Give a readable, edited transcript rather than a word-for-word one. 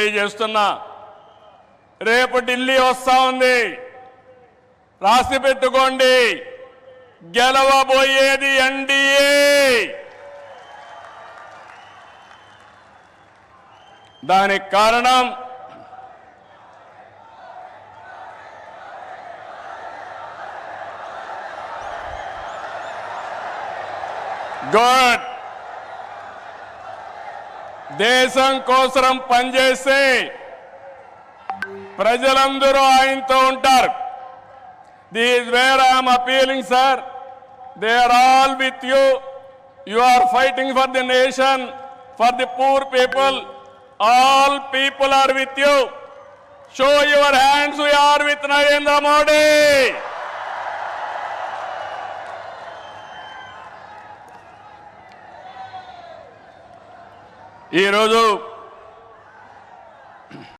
తెలియజేస్తున్నా. రేపు ఢిల్లీ వస్తా ఉంది, రాసి పెట్టుకోండి. గెలవబోయేది ఎన్డీఏ. దానికి కారణం గుడ్, దేశం కోసం పనిచేస్తే ప్రజలందరూ ఆయనతో ఉంటారు. This is where I am appealing, sir. They are all with you. You are fighting for the nation, for the poor people. All people are with you. Show your hands. We are with Narendra Modi. ఈ రోజు